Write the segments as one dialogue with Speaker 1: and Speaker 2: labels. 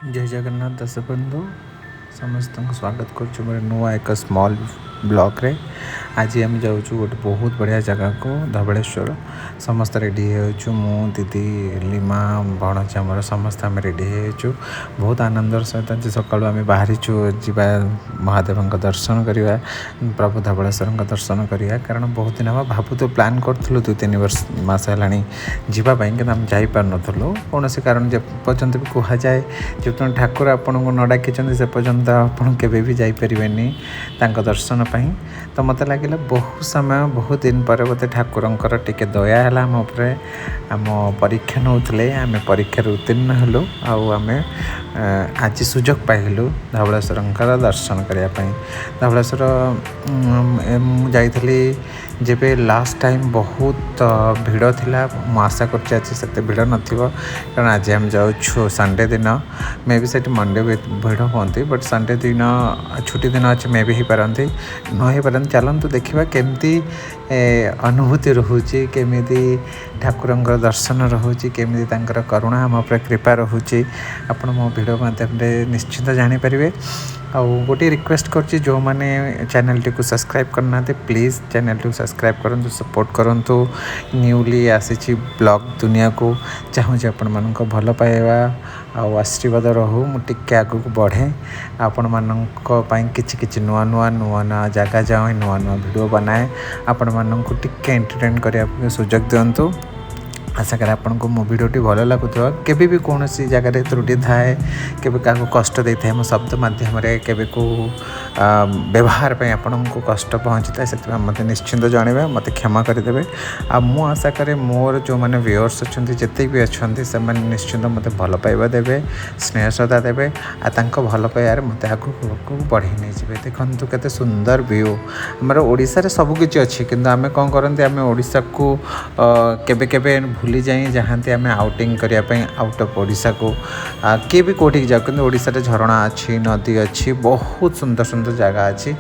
Speaker 1: जय जगन्नाथ दश बंधु समस्त स्वागत कर नुआ एक स्मॉल ब्लॉक रे आज आम जाऊँ गोटे बहुत बढ़िया जगह को धवलेश्वर समस्त रेडी हो मु दीदी लीमा भणजा आमर समस्त आम रेडी हो बहुत आनंदर सहित आज सका आम बाहरी जा महादेव दर्शन करवा प्रभु धवलेश्वर दर्शन करवा कारण बहुत दिन हम भावु तो प्लां करूँ 2-3 मास है जावाई कि आम जापारूँ कौन कारण पर्यंत भी कह जाए जो ठाकुर आपन को न डाक से पर्यंत आपड़ के जापरें दर्शन तो मत लगे बहुत समय बहुत दिन पर मत ठाकुर टिके दया है आम आम परीक्षा नौले आम परीक्षा उत्तीर्ण हलु आम आज सुजोग पाइलु धवलेश्वर दर्शन करने धवलेश्वर मुझे जेबे लास्ट टाइम बहुत भिड़ थिला आशा करते भिड़ नथिबो कारण आज हम जाऊँ संडे दिन मे भी सेठी मंडे भिड़ होती बट संडे दिन छुट्टी दिन अच्छे मे भी हो पारती न हो पारती चलतु देखा केमती अनुभूति रोचे केमी ठाकुर दर्शन रोचे केमी करुणा आम कृपा रोचे आपण मो भिडियो माध्यम निश्चिंत जानीपारे आ गोटे रिक्वेस्ट करछि जो माने चैनल टी को सब्सक्राइब करना प्लीज़ चैनल टी सब्सक्राइब करूँ सपोर्ट करूँ न्यूली आसी ब्लॉग दुनिया को चाहूँगी आपण मान भल पाइबा आशीर्वाद रहू मुझे आगू बढ़े आपण मानी कि नुआ नुआ नुआ नुआ जगह जाए नुआ नुआ वीडियो बनाए आपण मानक टिके एंटरटेन करने सुजोग दिंतु आशा कर आपन को मो भिडियोटी भल लगुवा केबे भी कौन सी जगह त्रुटि थाए केबे क्या कष्ट दे थाए मो शब्द माध्यम केबे को व्यवहार पे आपन को कष्ट पहुँची था से मत निश्चिंत जनइबे मत क्षमा करदे आ मु आशा करे मोर जो मैंने व्यूअर्स अच्छा जिते भी अच्छा से निश्चिंत मत भल पाइबा देवे स्नेह श्रद्धा देवे आ भल पाइबार मत आगू बढ़े नहीं जाए देखु केते सुंदर व्यू आमर ओडिशा रे सब किछि अछि किंतु आमे कोन करंती आमे ओडिशा को केबे केबे भूली जाए जहाँती आम आउटिंग करने आउट ऑफ ओडिशा को किए भी कौटिक जाओ कि ओडिशा रे झरणा अच्छी नदी अच्छी बहुत सुंदर सुंदर जगह अच्छी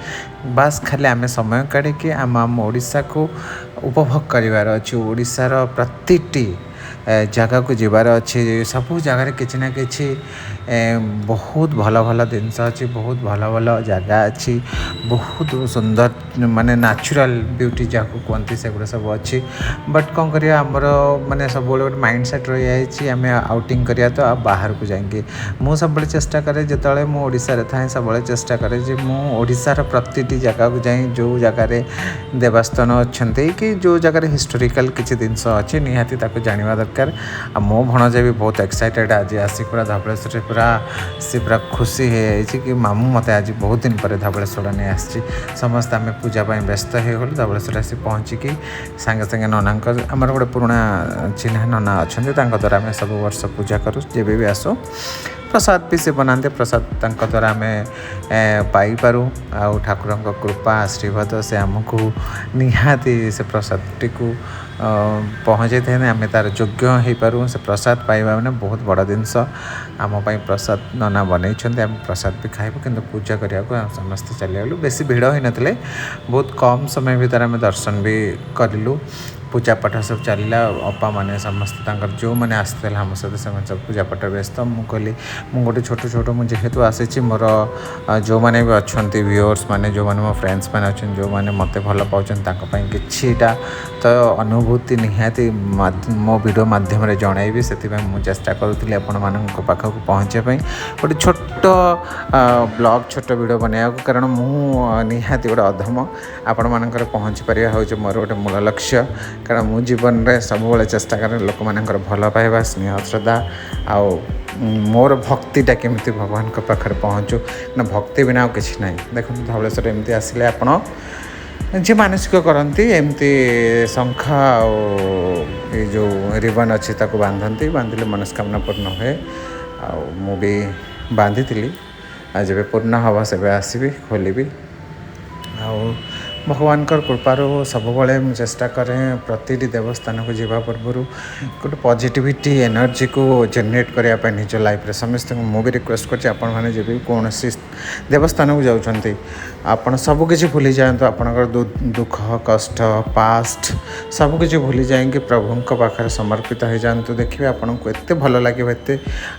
Speaker 1: बास खाली आम समय काढ़ी आम ओडिशा को उपभोग करार अच्छी ओडिशार प्रतिटी जगह को जीवार अच्छी सब जगार किसी ना कि बहुत भल भल जिनस अच्छी बहुत भल भल जगह अच्छी बहुत सुंदर माने नेचुरल ब्यूटी जहाँ कहते से गुड़ा सब अच्छी बट कौन करिया आमर माने सब गोटे माइंड सेट रही जाइए आम आउटिंग करिया तो आ बाहर को जाएंगे मु सब चेष्टा करे जिते मुझे थाए सब चेष्टा करे ओडिशार प्रतिटी जगह को जाए जो जगार देवस्थान अच्छा कि जो जगार हिस्टोरिकल किसी जिनस अच्छी निहाती जाना दरकार आ मो भणजा भी बहुत एक्साइटेड आज आसिक पूरा धवलेश्वर पूरा सी पूरा खुशी है कि मामू मत आज बहुत दिन पर धवलेश्वर नहीं आसी समस्त आम पूजा व्यस्त हो गलु धवलेश्वर आसी पहुँचिकी सांगे सांगे नना आमर गोटे पुराणा चिन्हा नना अच्छा द्वारा आम सब वर्ष पूजा करूँ जब भी आसो प्रसाद भी से बनाते प्रसाद द्वारा आम पाइपरू आ ठाकुर कृपा आशीर्वाद से आमको निहाती से प्रसाद टी पहुँचे थे आम तार योग्य हो पारू से प्रसाद पाइबा मैंने बहुत बड़ा जिनस आम प्रसाद नना बनई आम प्रसाद भी खाइबू कि पूजा करने को समस्ते चलीगलु बेसी भिड़ हो नथिले बहुत कम समय भीतर आम दर्शन भी करूँ पूजा पाठ सब चलला अपा माने समस्त जो मैंने आसते आम सहित सब पूजा पाठ व्यस्त मुझे कहली मुझे गोटे छोट छोट मुझे जेहेतु आसी मोर जो मैंने भी अच्छा व्यूअर्स मैंने जो मैंने मो फ्रेंड्स मैंने अच्छा जो मैंने मत भल पाँच किछिटा तो अनुभूति निहाती मो वीडियो माध्यम जनइबी से मुझे चेष्टा करूँ आपण मानक पाखक पहुँचापी गोटे छोट ब्लॉग छोट वीडियो बनवा कारण मु निहाती गोटे अधम आपण मानकर पहुँची पारिबा होउछ मोर गोटे मूल लक्ष्य कारण मु जीवन में सब चेष्टा कर लोक मानकर भल पाइबा स्नेह श्रद्धा आउ मोर भक्तिटा केमती भगवान के पाखरे पहुँचू ना भक्ति बिना किसी ना देखो धवलेश्वर एमती आसिले आपण जी मानसिक करती एमती शंखा और जो रिबन अच्छी ताको बांधती बांधिले मनस्कामना पूर्ण हुए आ भी बांधी जब पूर्ण हवा से आसबि खोलि भगवानकर कृपारू सबुबले मुझे चेष्टा करें प्रतिटी देवस्थान को जावा पूर्व गोटे पॉजिटिविटी एनर्जी को जेनेरेट करने निज लाइफ रे समस्त मुझे रिक्वेस्ट करने जब भी कौन देवस्थान को जाऊँच आपड़ सबकि भूली जातु आपणकर दुख कष्ट पास्ट सबकि भूली जाएंगे प्रभु पाखे समर्पित हो जातु देखिए आपन को एत भल लगे एत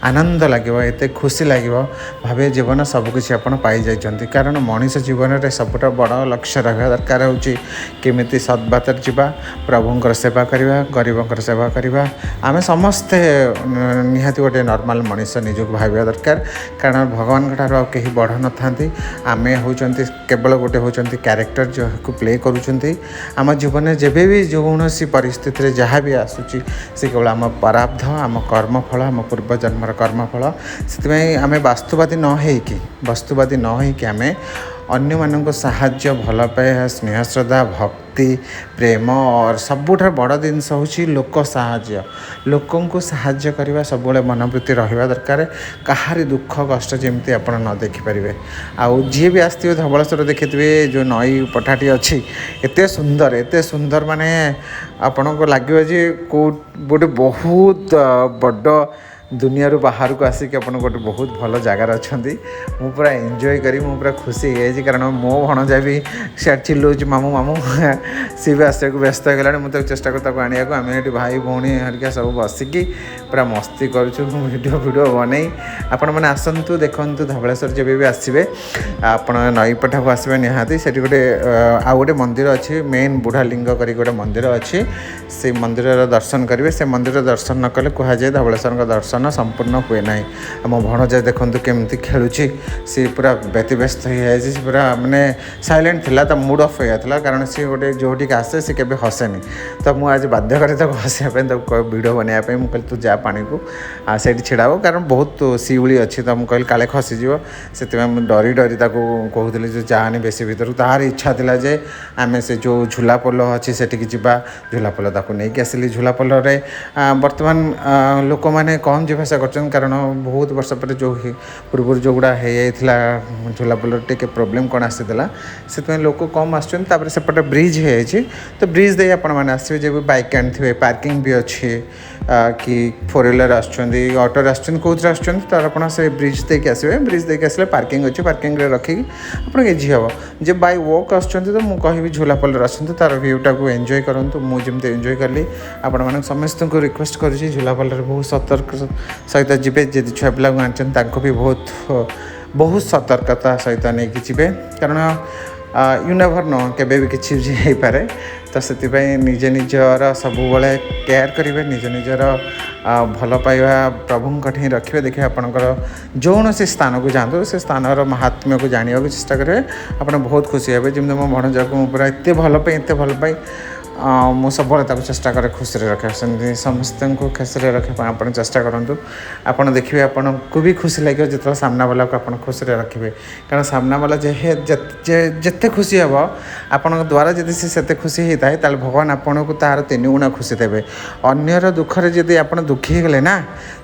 Speaker 1: आनंद लगे एत खुशी लगे भावे जीवन सबकि आप पाई जाइए कारण मनीष जीवन में सबुठ बड़ लक्ष्य रहा दरकार होमिति सद्बातर जावा प्रभुंर सेवा करवा गरीबंर सेवा करवा आम समस्ते निहाती गोटे नॉर्मल मनीष निजक भाविया दरकार कारण भगवान ठार कहीं बढ़ न था आम होती केवल गोटे होती क्यारेक्टर जो प्ले करुँच आम जीवन में जब भी कौन परिस्थिति जहाँ भी आसूँ से केवल आम पराब्ध आम कर्मफल आम पूर्वजन्मर कर्मफल से आम वास्तुवादी न होइकी वस्तुवादी न होइकी आम अन्य मानक साहाय्य भल पाए स्नेह श्रद्धा भक्ति प्रेम और सबुठ बड़ जिनस हूँ लोक साहाय्य लोकों को साहाय्य करने सब मनोवृत्ति रहा दरकार कहारी दुख कष्ट जमी आप न देखिपारे आउ जी भी आसवे धवलेश्वर देखिथे जो नई पठाटी अच्छी एत सुंदर माने आपण को लगे जे गोटे बहुत बड़ दुनिया बाहर को आसिक आप गोटे बहुत भल जगार अच्छा मु पूरा एंजॉय करी मु पूरा खुशी हो कारण मो भणजा भी सियाड़ चिल्लाऊँ मामू मामू सी भी आसको व्यस्त हो गला मुझे चेष्टा कर आने आम ये भाई भौणी हरिका सब बसिकी पूरा मस्ती करूँ वीडियो बन आपण मैंने आसतु देखु धवलेश्वर जब भी आसवे आप नई पठा को आसवे निहाती से गोटे आउ गोटे मंदिर अच्छी मेन बुढ़ा लिंग कर गोटे मंदिर अच्छी से मंदिर दर्शन करेंगे से मंदिर दर्शन न कले कहुए धवलेश्वर दर्शन संपूर्ण हुए ना आम भणजा देखु केमती खेलुची सी पूरा व्यतिव्यस्त हो जाए पूरा मानने साइलेंट थिला तो मूड ऑफ हो जाता कारण सी गोटे जोटी आसे सी केबे हसेनी तो मुझे आज बाध्य करे हसापी वीडियो बनवाई मुझे तू जा पानी को से छिड़ा हो कारण बहुत शिउली अच्छी तो मुझे कहली काले खसीज से डरी डरी कहूली जो जाने बेसी भर तार इच्छा थिला जे आम से जो झूला पोल अच्छी से झूला पोल नहीं आसिली झूला पोल बर्तमान लोक मैंने कम भाषा कर कारण बहुत वर्ष पर जो पूर्व जो गुड़ा हो झूला पोल टे प्रोब्लेम कौन आसाला से लोक कम आसपटे ब्रिज हो तो ब्रिज दे आपने जब बाइक आने पार्किंग भी अच्छी कि फोर व्हीलर आटोर आउथर आसान से ब्रिज देके आसवे ब्रिज देके आसले पार्किंग अच्छी पार्किंग रखिकी आपको इजी हम जे बाय वॉक आस तो मुझे कहि झूला पोल आसतु तार व्यूटा को एंजॉय करूँ मुझे एंजॉय कली आपण मैंने समस्त को रिक्वेस्ट करुँची झूला पोल बहुत सतर्क सहित जीवे जी छुआ पिला आनी भी बहुत सतर्कता सहित नहीं जीवे कारण यू नेवर नो केबे भी किसी हो पारे तो से निजे निजर सब केयर करेंगे निज निजर भल पाइबा प्रभु ही रखिए देखिए आपंकर जो सी स्थान को जातु से स्थान महात्म्य को जानने को चेष्टा करेंगे आप बहुत खुशी हे जमी मो भणजा को पूरा एत भल पाई मु सब चेष्टा करे खुशी रखे समस्त को खुशी रखे आप चेष्टा करूँ आप देखिए आपन को भी खुशी लगे जो सामना वाला को आप खुशी रखिए कारण सामना वाला जिते खुशी हे आपण द्वारा जदि से खुशी होता है ताल भगवान आपन को तार 3 गुणा खुशी देवे अन्यर दुखरे जदि आप दुखी गले ना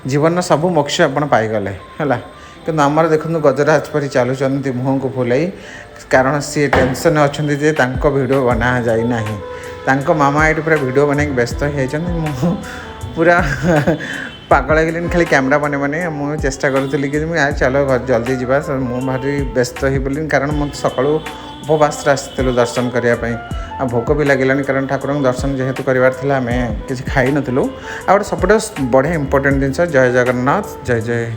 Speaker 1: जीवन सब मोक्ष आप पाईगले है कि आमर देखो गजराज परी चलुँच मुँह को फुलाई कारण सी टेंशन अच्छा वीडियो बना जाना तांको मामा ये पूरा वीडियो बना व्यस्त हो पूरा पागल गली खाली कैमरा बने मुझे चेष्टा करी कि चलो जल्दी जावा मुझे भारी व्यस्त हो बोली कारण मत सका उपवास आसलु दर्शन करने भोक भी लगे कारण ठाकुर दर्शन जेहेतु करार आम कि खाई नु आ गए सबुठ बढ़िया इंपोर्टेंट जिनस जय जगन्नाथ जय जय।